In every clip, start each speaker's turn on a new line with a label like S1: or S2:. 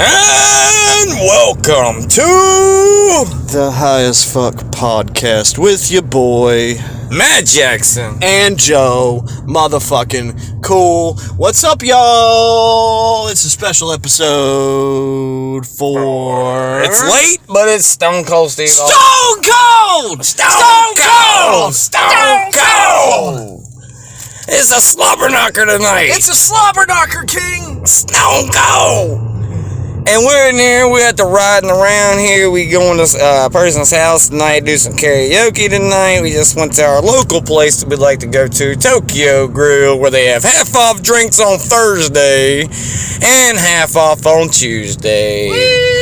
S1: And welcome to
S2: the High as Fuck podcast with your boy
S1: Matt Jackson
S2: and Joe motherfucking Cool. What's up, y'all? It's a special episode for...
S1: It's late, but it's Stone Cold Steve.
S2: Stone Cold!
S1: Stone Cold! Stone Cold! It's a slobber knocker tonight.
S2: It's a slobber knocker, King!
S1: Stone Cold! And we're in here, we have to riding around here. We going to a person's house tonight, do some karaoke tonight. We just went to our local place that we'd like to go to, Tokyo Grill, where they have half off drinks on Thursday and half off on Tuesday.
S2: Woo!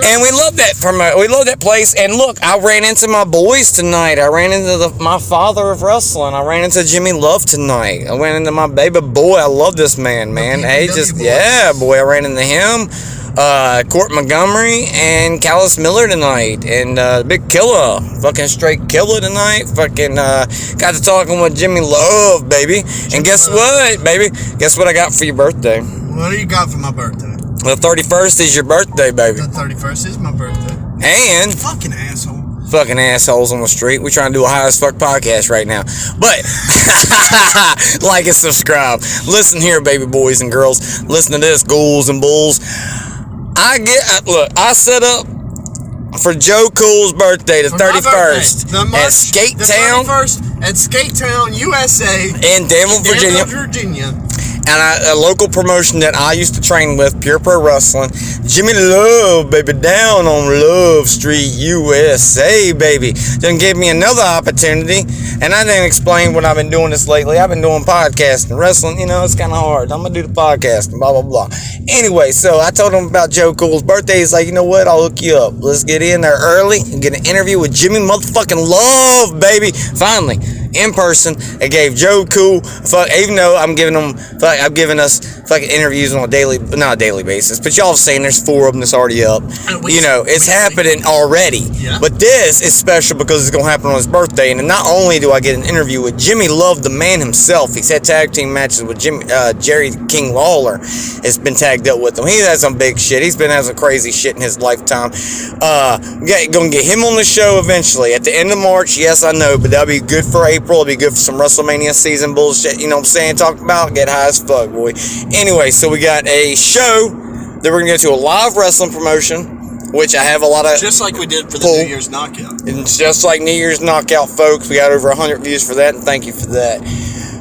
S1: And we love that place. And look, I ran into my boys tonight. I ran into my father of wrestling. I ran into Jimmy Love tonight. I went into my baby boy. I love this man. Hey, boy, I ran into him. Court Montgomery and Callis Miller tonight, and Big Killer, fucking straight killer tonight. Fucking got to talking with Jimmy Love, baby. And guess what, baby? Guess what I got for your birthday?
S2: What do you got for my birthday?
S1: The 31st is your birthday, baby.
S2: The 31st is my birthday.
S1: And
S2: fucking asshole.
S1: Fucking assholes on the street. We're trying to do a High as Fuck podcast right now. But like and subscribe. Listen here, baby boys and girls. Listen to this, ghouls and bulls. I set up for Joe Cool's birthday, the 31st, at Skate Town.
S2: The 31st at Skate Town, USA.
S1: In Danville, Virginia. And a local promotion that I used to train with, Pure Pro Wrestling. Jimmy Love, baby, down on Love Street, USA, baby. Then gave me another opportunity, and I didn't explain what I've been doing this lately. I've been doing podcasting, wrestling, it's kind of hard. I'm going to do the podcasting, blah, blah, blah. Anyway, so I told him about Joe Cool's birthday. He's like, you know what, I'll hook you up. Let's get in there early and get an interview with Jimmy motherfucking Love, baby. Finally, in person. I gave Joe Cool, even though I'm giving us fucking interviews on not a daily basis, but y'all have seen there's 4 of them that's already up. It's happening already. Yeah. But this is special because it's going to happen on his birthday. And not only do I get an interview with Jimmy Love, the man himself, he's had tag team matches with Jerry King Lawler has been tagged up with him. He's had some big shit. He's been having some crazy shit in his lifetime. We're going to get him on the show eventually at the end of March. Yes, I know, but that'll be good for April. It'll be good for some WrestleMania season bullshit. You know what I'm saying? Talk about get high as fuck, boy. Anyway, so we got a show that we're going to go to a live wrestling promotion, which I have a lot of...
S2: Just like we did for the New Year's Knockout.
S1: And just like New Year's Knockout, folks. We got over 100 views for that, and thank you for that.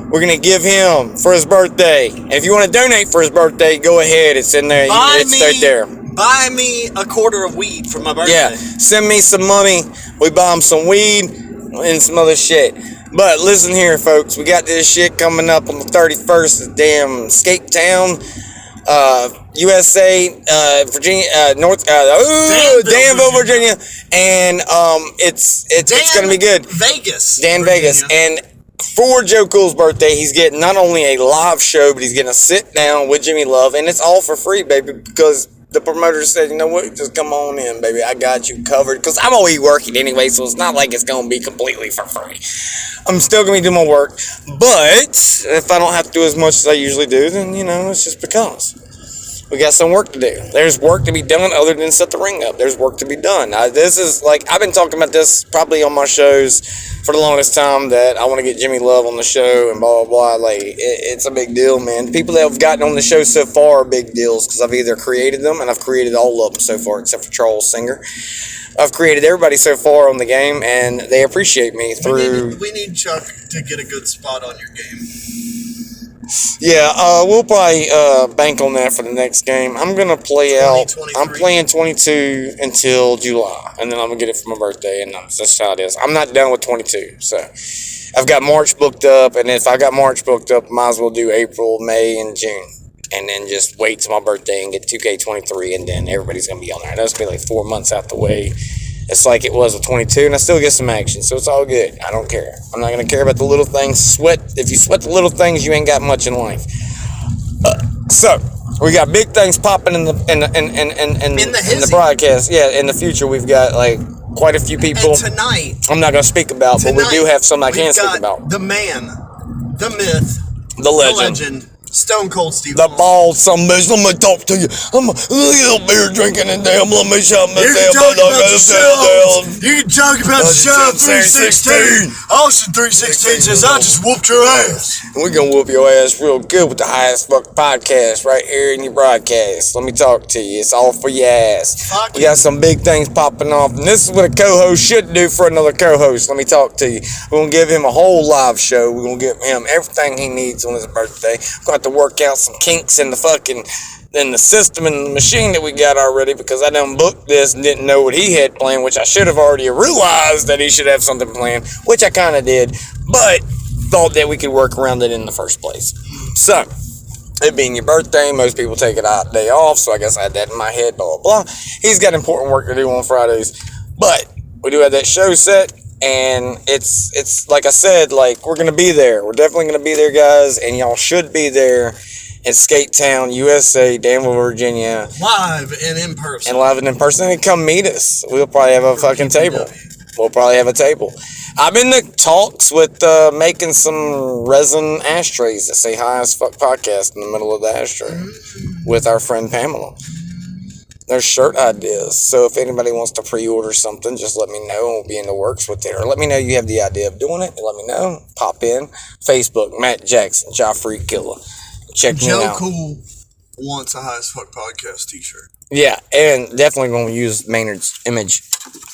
S1: We're going to give him for his birthday. And if you want to donate for his birthday, go ahead. It's in there. It's right there.
S2: Buy me a quarter of weed for my birthday.
S1: Yeah, send me some money. We buy him some weed and some other shit. But listen here, folks. We got this shit coming up on the 31st at damn Skate Town, USA, Virginia, Danville, Virginia. And it's going to be good. Vegas. And for Joe Cool's birthday, he's getting not only a live show, but he's getting a sit down with Jimmy Love. And it's all for free, baby, because the promoter said, you know what, just come on in, baby. I got you covered. Because I'm always working anyway, so it's not like it's going to be completely for free. I'm still going to be doing my work. But if I don't have to do as much as I usually do, then, it's just because. We got some work to do. There's work to be done other than set the ring up. There's work to be done. I've been talking about this probably on my shows for the longest time, that I want to get Jimmy Love on the show and blah, blah, blah. It's a big deal, man. The people that have gotten on the show so far are big deals because I've either created them, and I've created all of them so far except for Charles Singer. I've created everybody so far on the game, and they appreciate me through...
S2: We need Chuck to get a good spot on your game.
S1: Yeah, we'll probably bank on that for the next game. I'm going to play out... I'm playing 22 until July, and then I'm going to get it for my birthday, and that's how it is. I'm not done with 22, so... I've got March booked up, and if I got March booked up, might as well do April, May, and June. And then just wait till my birthday and get 2K23, and then everybody's going to be on there. That's going to be like 4 months out the way. It's like it was with 22, and I still get some action, so it's all good. I don't care. I'm not going to care about the little things. If you sweat the little things, you ain't got much in life. So, we got big things popping in the broadcast. Yeah, in the future, we've got, quite a few people.
S2: And tonight,
S1: I'm not going to speak about, but we do have some I can speak about.
S2: The man, the myth,
S1: the legend,
S2: Stone Cold Steve
S1: The
S2: Austin.
S1: bald some bitch. Let me talk to you. I'm a little beer drinking and damn. Let me shut my
S2: You can talk about yourself. You can talk about yourself. 316. Austin 316 says, I just whooped your ass.
S1: We're gonna whoop your ass real good with the highest fuck podcast right here in your broadcast. Let me talk to you. It's all for your ass. We got some big things popping off, and this is what a co-host should do for another co-host. Let me talk to you. We're gonna give him a whole live show. We're gonna give him everything he needs on his birthday. We're gonna have to work out some kinks in the system and the machine that we got already, because I done booked this and didn't know what he had planned, which I should have already realized that he should have something planned, which I kind of did, but thought that we could work around it in the first place. So, it being your birthday, most people take a day off, so I guess I had that in my head, blah, blah, blah. He's got important work to do on Fridays, but we do have that show set, and it's like I said, like, we're going to be there. We're definitely going to be there, guys, and y'all should be there in Skate Town, USA, Danville, Virginia.
S2: Live and in person.
S1: And come meet us. We'll probably have a fucking table. I've been in talks with making some resin ashtrays that say High as Fuck Podcast in the middle of the ashtray with our friend Pamela. There's shirt ideas. So if anybody wants to pre-order something, just let me know. We'll be in the works with it. Or let me know you have the idea of doing it. Let me know. Pop in. Facebook, Matt Jackson, Joffrey Killer. Check me out.
S2: Joe Cool wants a High as Fuck Podcast t-shirt.
S1: Yeah, and definitely going to use Maynard's image.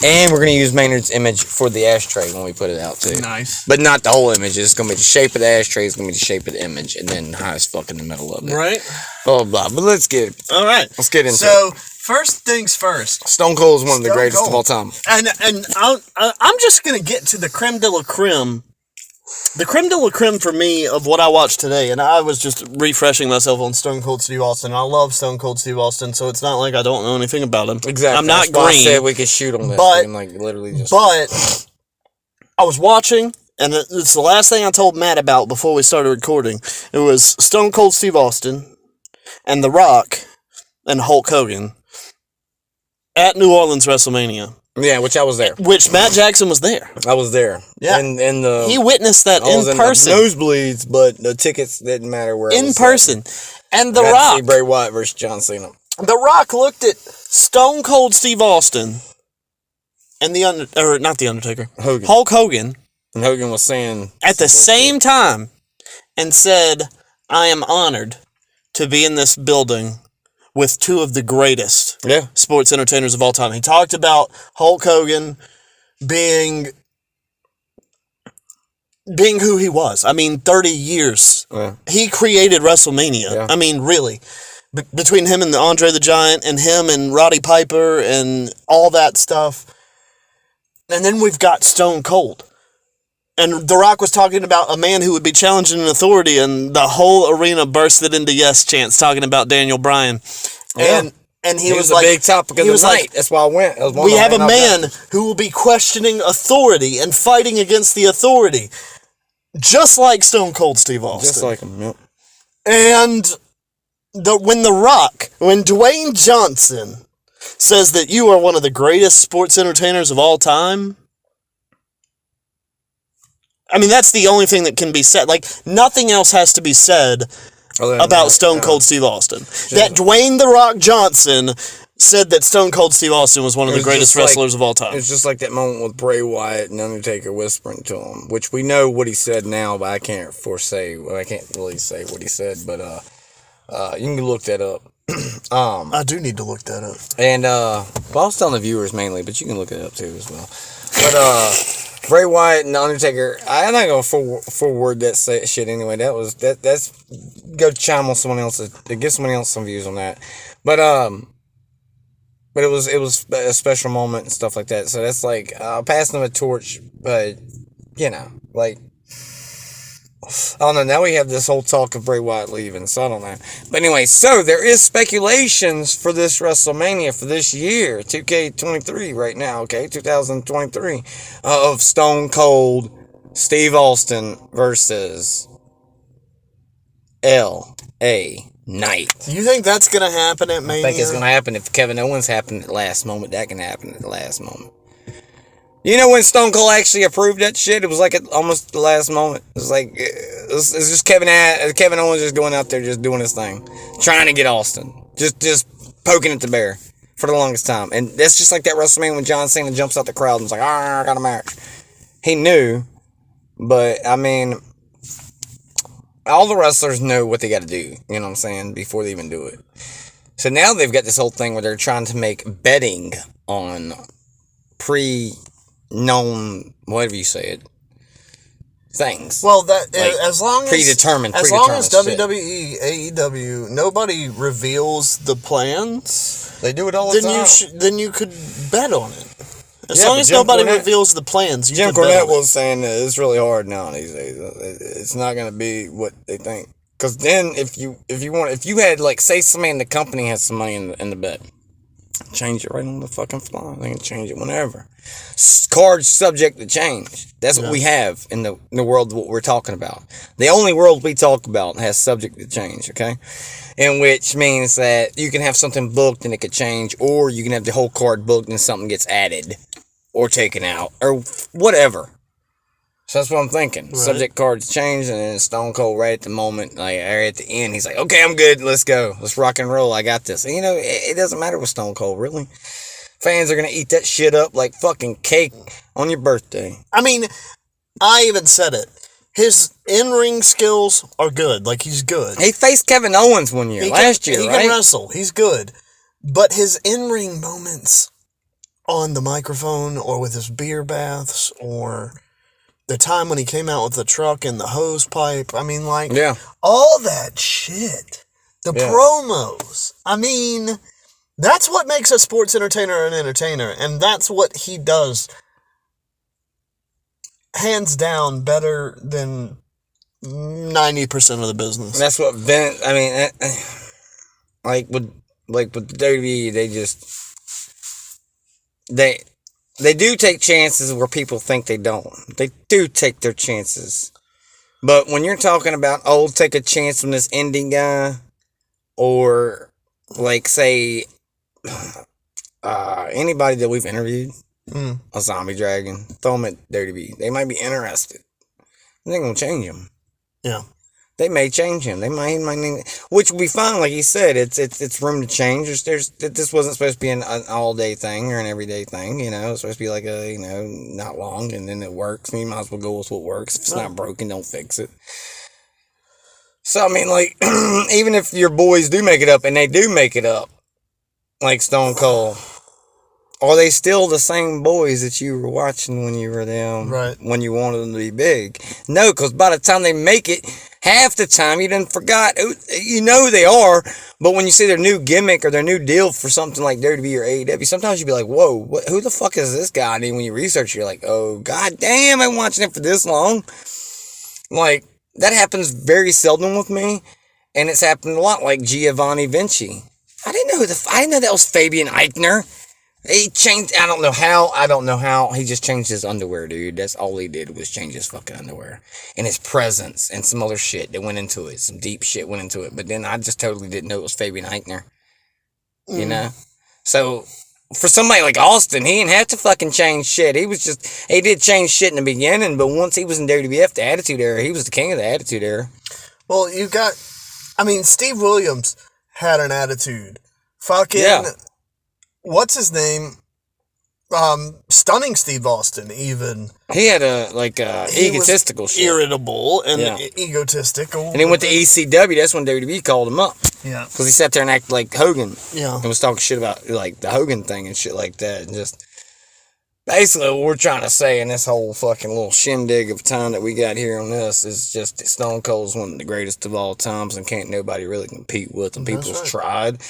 S1: And we're going to use Maynard's image for the ashtray when we put it out, too.
S2: Nice.
S1: But not the whole image. It's going to be the shape of the ashtray. It's going to be the shape of the image. And then High as Fuck in the middle of it.
S2: Right.
S1: Blah, blah, blah. But let's get it.
S2: All right.
S1: Let's get into it.
S2: So, first things first.
S1: Stone Cold is one of the greatest of all time.
S2: And I'm just going to get to the creme de la creme. The creme de la creme for me of what I watched today, and I was just refreshing myself on Stone Cold Steve Austin. I love Stone Cold Steve Austin, so it's not like I don't know anything about him.
S1: Exactly.
S2: I'm not
S1: That's why
S2: green.
S1: I said we could shoot on this.
S2: But,
S1: like, literally just...
S2: but I was watching, and it's the last thing I told Matt about before we started recording. It was Stone Cold Steve Austin and The Rock and Hulk Hogan at New Orleans WrestleMania.
S1: Yeah, which I was there.
S2: Which Matt Jackson was there.
S1: I was there.
S2: Yeah.
S1: And
S2: he witnessed that in person.
S1: The nosebleeds, but the tickets didn't matter where
S2: in person. And The
S1: Rock.
S2: Rock.
S1: See Bray Wyatt versus John Cena.
S2: The Rock looked at Stone Cold Steve Austin and not the Undertaker. Hulk Hogan.
S1: And Hogan was saying
S2: at the same time and said, I am honored to be in this building with two of the greatest sports entertainers of all time. He talked about Hulk Hogan being who he was. I mean, 30 years. Yeah. He created WrestleMania. Yeah. I mean, really. Between him and Andre the Giant and him and Roddy Piper and all that stuff. And then we've got Stone Cold. And The Rock was talking about a man who would be challenging an authority, and the whole arena bursted into yes chants talking about Daniel Bryan.
S1: Yeah.
S2: And he was
S1: a
S2: like,
S1: big topic of the night. That's why I went.
S2: We have a man who will be questioning authority and fighting against the authority. Just like Stone Cold Steve Austin.
S1: Just like him, yep.
S2: And when Dwayne Johnson says that you are one of the greatest sports entertainers of all time, I mean, that's the only thing that can be said. Like, nothing else has to be said about Stone Cold Steve Austin. That Dwayne The Rock Johnson said that Stone Cold Steve Austin was one of the greatest wrestlers of all time.
S1: It's just like that moment with Bray Wyatt and Undertaker whispering to him, which we know what he said now, but I can't really say what he said, but you can look that up.
S2: I do need to look that up.
S1: And I was telling the viewers mainly, but you can look it up too as well. But Bray Wyatt and Undertaker, I'm not gonna forward that shit anyway. That's go chime on someone else to give somebody else some views on that. But it was a special moment and stuff like that. So that's like passing them a torch, but like. I don't know. Now we have this whole talk of Bray Wyatt leaving, so I don't know. But anyway, so there is speculations for this WrestleMania for this year, 2K23 right now, okay, 2023, of Stone Cold Steve Austin versus L.A. Knight.
S2: Do you think that's going to happen at Mania?
S1: I think it's going to happen. If Kevin Owens happened at the last moment, that can happen at the last moment. You know when Stone Cold actually approved that shit? It was like at almost the last moment. It was like it's just Kevin Owens just going out there just doing his thing, trying to get Austin, just poking at the bear for the longest time. And that's just like that WrestleMania when John Cena jumps out the crowd and is like, I got a match. He knew, but I mean, all the wrestlers know what they got to do. You know what I'm saying? Before they even do it. So now they've got this whole thing where they're trying to make betting on known, whatever you say it, things.
S2: Well, that
S1: like
S2: as long as
S1: predetermined
S2: WWE, AEW, nobody reveals the plans.
S1: They do it all the time.
S2: Then you could bet on it. As long as nobody reveals the plans, you
S1: Jim
S2: could bet on
S1: Cornette was saying that it's really hard now these days. It's not going to be what they think. Because then, if you had, like, say somebody in the company has some money in the bet, change it right on the fucking fly. They can change it whenever. Cards subject to change. That's what we have in the world of what we're talking about. The only world we talk about has subject to change, okay? In which means that you can have something booked and it could change, or you can have the whole card booked and something gets added or taken out or whatever. So that's what I'm thinking. Right. Subject cards change, and then Stone Cold right at the moment, like right at the end, he's like, okay, I'm good. Let's go. Let's rock and roll. I got this. And, it doesn't matter with Stone Cold, really. Fans are going to eat that shit up like fucking cake on your birthday.
S2: I mean, I even said it. His in-ring skills are good. Like, he's good.
S1: He faced Kevin Owens one year, last year,
S2: right? He can wrestle. He's good. But his in-ring moments on the microphone or with his beer baths or the time when he came out with the truck and the hose pipe, I mean, like, all that shit. The promos. I mean, that's what makes a sports entertainer an entertainer, and that's what he does hands down better than 90% of the business.
S1: That's what Vince, I mean, like with the WWE, they do take chances where people think they don't. They do take their chances. But when you're talking about, take a chance on this indie guy, or, like, say, anybody that we've interviewed, a zombie dragon, throw them at WWE. They might be interested. They're going to change him.
S2: Yeah.
S1: They may change him. They might which will be fine. Like he said, it's room to change. This wasn't supposed to be an all-day thing or an everyday thing. It's supposed to be like not long, and then it works. And you might as well go with what works. If it's not broken, don't fix it. So, I mean, like, even if your boys do make it up, and they do make it up, like Stone Cold, are they still the same boys that you were watching when you were them, when you wanted them to be big? No, because by the time they make it, half the time you done forgot. You know they are, but when you see their new gimmick or their new deal for something like WWE or AEW, sometimes you be like, whoa, who the fuck is this guy? And then when you research, you're like, oh, god damn, I've been watching it for this long. Like, that happens very seldom with me, and it's happened a lot, like Giovanni Vinci. I didn't know that was Fabian Eichner. He changed, I don't know how, he just changed his underwear, dude. That's all he did was change his fucking underwear. And his presence and some other shit that went into it. Some deep shit went into it. But then I just totally didn't know it was Fabian Eichner. You know? So, for somebody like Austin, he didn't have to fucking change shit. He did change shit in the beginning, but once he was in WWF, the Attitude Era, he was the king of the Attitude Era.
S2: Well, Steve Williams had an attitude. What's his name? Stunning Steve Austin, even.
S1: He had egotistical shit.
S2: Irritable and egotistical.
S1: And he went to ECW, that's when WWE called him up.
S2: Yeah.
S1: Because he sat there and acted like Hogan.
S2: Yeah.
S1: And was talking shit about, like, the Hogan thing and shit like that. And just, basically what we're trying to say in this whole fucking little shindig of time that we got here on this is just that Stone Cold's one of the greatest of all times and can't nobody really compete with. And people's tried.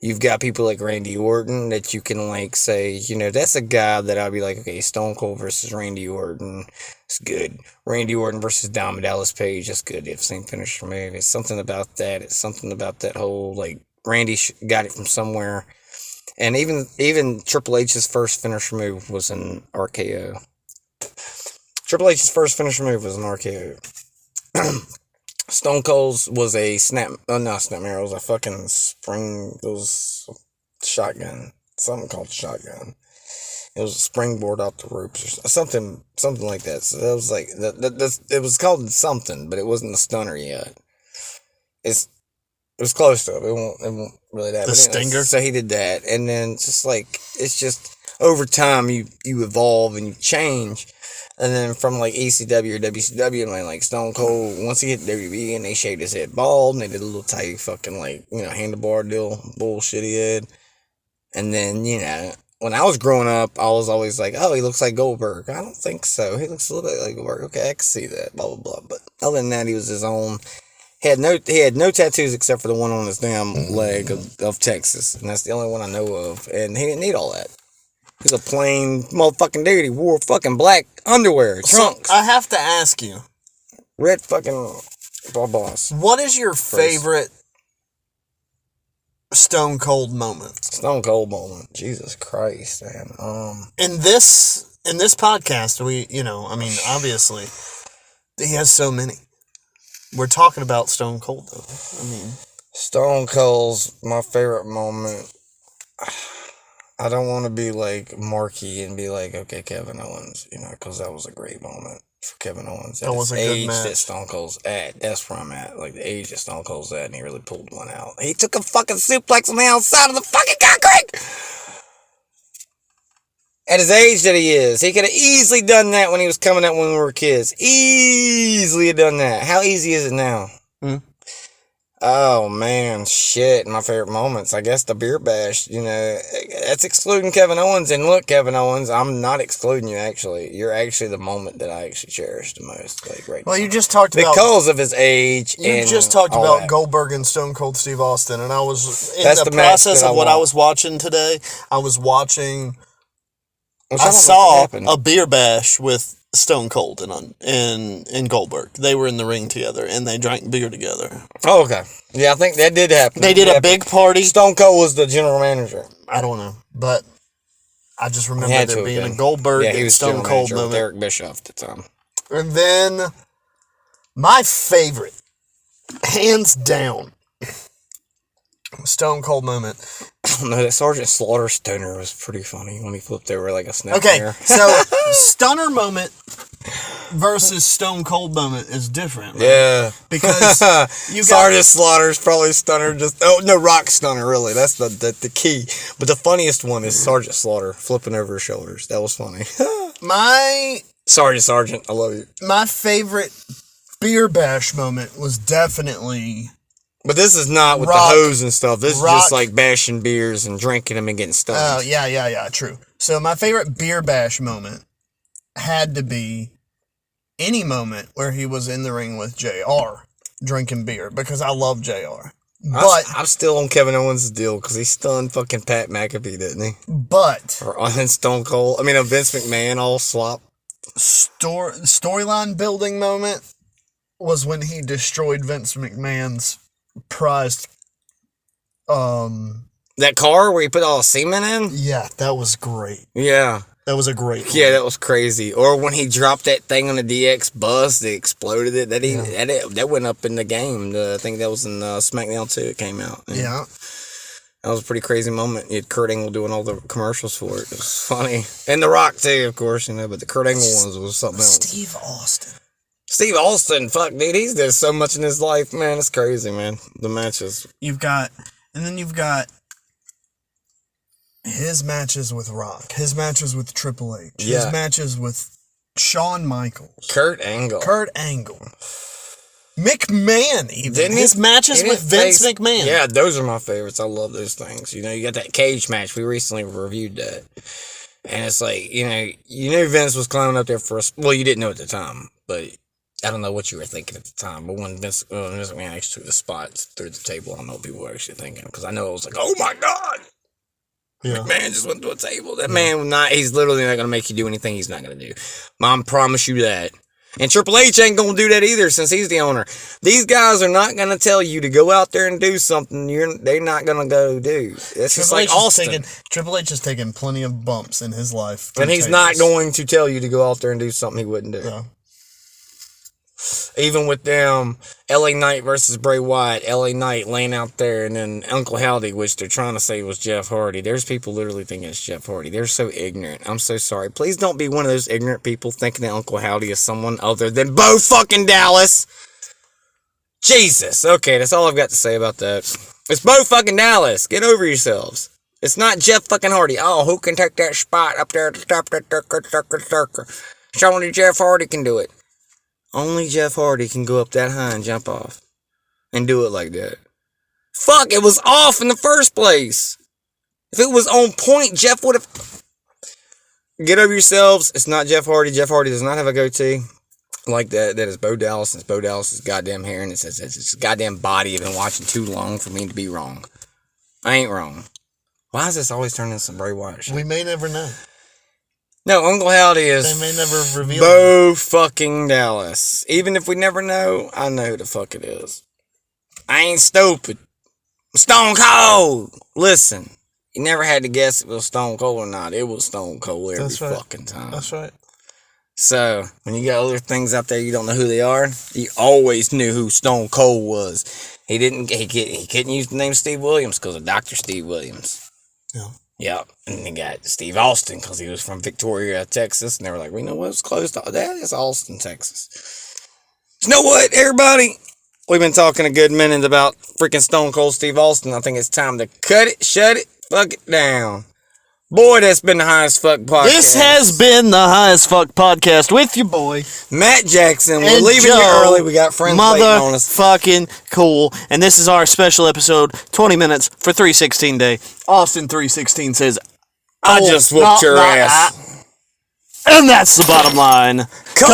S1: You've got people like Randy Orton that you can, like, say, that's a guy that I'd be like, okay, Stone Cold versus Randy Orton, it's good. Randy Orton versus Diamond Dallas Page, that's good. They have the same finisher move. It's something about that. It's something about that whole, like, Randy got it from somewhere. And even Triple H's first finisher move was an RKO. Triple H's first finisher move was an RKO. Stone Cold's was a not snapmare, it was a fucking shotgun. Something called shotgun. It was a springboard off the ropes or something like that. So that was like it was called something, but it wasn't the stunner yet. It was close to it. It won't really that.
S2: The stinger.
S1: So he did that, and then just like it's just over time you evolve and you change, and then from like ECW or WCW and like Stone Cold, once he hit WWE and they shaved his head bald and they did a little tight fucking like handlebar deal bullshit he had, and then when I was growing up, I was always like, oh, he looks like Goldberg. I don't think so. He looks a little bit like Goldberg. Okay, I can see that. Blah blah blah. But other than that, he was his own. He had no tattoos except for the one on his damn leg of Texas, and that's the only one I know of. And he didn't need all that. He's a plain motherfucking dude. He wore fucking black underwear, trunks.
S2: So I have to ask you,
S1: red fucking boss.
S2: What is your favorite Stone Cold moment?
S1: Stone Cold moment. Jesus Christ, man.
S2: In this podcast, obviously, he has so many. We're talking about Stone Cold, though.
S1: Stone Cold's my favorite moment. I don't want to be like marky and be like, okay, Kevin Owens, because that was a great moment for Kevin Owens.
S2: That was a good match.
S1: That Stone Cold's at, that's where I'm at. Like the age that Stone Cold's at, and he really pulled one out. He took a fucking suplex on the outside of the fucking concrete. At his age that he is, he could have easily done that when he was coming up when we were kids. Easily have done that. How easy is it now? Oh, man, shit, my favorite moments. I guess the beer bash, that's excluding Kevin Owens. And look, Kevin Owens, I'm not excluding you, actually. You're actually the moment that I actually cherish the most, like, right
S2: Well,
S1: now.
S2: you just talked about...
S1: Because of his age
S2: You
S1: and
S2: just talked
S1: all
S2: about
S1: that.
S2: Goldberg and Stone Cold Steve Austin, and I was in
S1: That's
S2: the
S1: the match
S2: process
S1: that
S2: of
S1: I
S2: what
S1: want.
S2: I was watching today. I was watching...
S1: Which
S2: I
S1: don't know
S2: saw
S1: what happened.
S2: a beer bash with Stone Cold and Goldberg. They were in the ring together, and they drank beer together.
S1: Oh, okay. Yeah, I think that did happen.
S2: They did a big party.
S1: Stone Cold was the general manager.
S2: I don't know, but I just remember
S1: Had
S2: there
S1: to
S2: being
S1: have
S2: a
S1: been.
S2: Goldberg
S1: Yeah, he
S2: and
S1: was
S2: Stone
S1: general
S2: Cold
S1: manager with
S2: moment.
S1: Eric Bischoff at the time.
S2: And then my favorite, hands down, Stone Cold moment.
S1: No, that Sergeant Slaughter stunner was pretty funny when he flipped over like a snake.
S2: Okay, so stunner moment versus Stone Cold moment is different, right?
S1: Yeah.
S2: Because you got...
S1: Sergeant Slaughter's probably stunner rock stunner, really. That's the key. But the funniest one is Sergeant Slaughter flipping over his shoulders. That was funny. Sorry, Sergeant. I love you.
S2: My favorite beer bash moment was definitely...
S1: But this is not with
S2: Rock.
S1: the hose and stuff. This is
S2: Rock.
S1: just like bashing beers and drinking them and getting stoned.
S2: Oh, yeah, true. So my favorite beer bash moment had to be any moment where he was in the ring with JR drinking beer, because I love JR. But
S1: I'm still on Kevin Owens' deal because he stunned fucking Pat McAfee, didn't he?
S2: But
S1: Or on Stone Cold. I mean, Vince McMahon all slop.
S2: storyline building moment was when he destroyed Vince McMahon's prized
S1: That car where he put all the semen in?
S2: yeah, that was great.
S1: Yeah.
S2: That was a great one.
S1: Yeah, that was crazy. Or when he dropped that thing on the DX bus, they exploded it. That went up in the game. I think that was in SmackDown 2. It came out.
S2: Yeah.
S1: That was a pretty crazy moment. You had Kurt Angle doing all the commercials for it. It was funny. And The Rock, too, of course, but the Kurt Angle ones was something else. Steve Austin, fuck, dude, he's done so much in his life, man. It's crazy, man. The matches.
S2: You've got his matches with Rock, his matches with Triple H, his matches with Shawn Michaels,
S1: Kurt Angle.
S2: McMahon, even.
S1: Didn't
S2: his matches with Vince McMahon.
S1: Yeah, those are my favorites. I love those things. You got that cage match. We recently reviewed that. And it's like, you knew Vince was climbing up there for us. Well, you didn't know at the time, but I don't know what you were thinking at the time. But when Vince McMahon actually took the spots through the table, I don't know what people were actually thinking. Because I know it was like, oh my God. Yeah. McMahon just went to a table. That man, he's literally not going to make you do anything he's not going to do. Mom, promise you that. And Triple H ain't going to do that either since he's the owner. These guys are not going to tell you to go out there and do something they're not going to go do. It's just like Austin.
S2: Triple H has taken plenty of bumps in his life.
S1: And he's not going to tell you to go out there and do something he wouldn't do.
S2: Yeah.
S1: Even with them, LA Knight versus Bray Wyatt, LA Knight laying out there, and then Uncle Howdy, which they're trying to say was Jeff Hardy. There's people literally thinking it's Jeff Hardy. They're so ignorant. I'm so sorry. Please don't be one of those ignorant people thinking that Uncle Howdy is someone other than Bo fucking Dallas. Jesus. Okay, that's all I've got to say about that. It's Bo fucking Dallas. Get over yourselves. It's not Jeff fucking Hardy. Oh, who can take that spot up there at the top of that circle? Only Jeff Hardy can do it. Only Jeff Hardy can go up that high and jump off. And do it like that. Fuck, it was off in the first place. If it was on point, Jeff would have... Get over yourselves. It's not Jeff Hardy. Jeff Hardy does not have a goatee like that. That is Bo Dallas. It's Bo Dallas's goddamn hair, and it's his goddamn body. I've been watching too long for me to be wrong. I ain't wrong. Why is this always turning into some Bray Wyatt shit?
S2: We may never know.
S1: No, Uncle Howdy is...
S2: They may never reveal
S1: Bo fucking Dallas. Even if we never know, I know who the fuck it is. I ain't stupid. I'm Stone Cold. Listen, you never had to guess if it was Stone Cold or not. It was Stone Cold every fucking time.
S2: That's right.
S1: So, when you got other things out there you don't know who they are, you always knew who Stone Cold was. He couldn't use the name Steve Williams because of Dr. Steve Williams.
S2: Yeah.
S1: Yep. And they got Steve Austin because he was from Victoria, Texas. And they were like, we know what's close to that. It's Austin, Texas. You know what, everybody? We've been talking a good minute about freaking Stone Cold Steve Austin. I think it's time to cut it, shut it, fuck it down. Boy, that's been the Highest Fuck Podcast.
S2: This has been the Highest Fuck Podcast with your boy,
S1: Matt Jackson. We're
S2: and
S1: leaving
S2: Joe,
S1: you early. We got friends waiting on us.
S2: Motherfucking cool. And this is our special episode, 20 minutes for 316 Day. Austin 316 says,
S1: I just whooped your ass.
S2: And that's the bottom line. 'Cause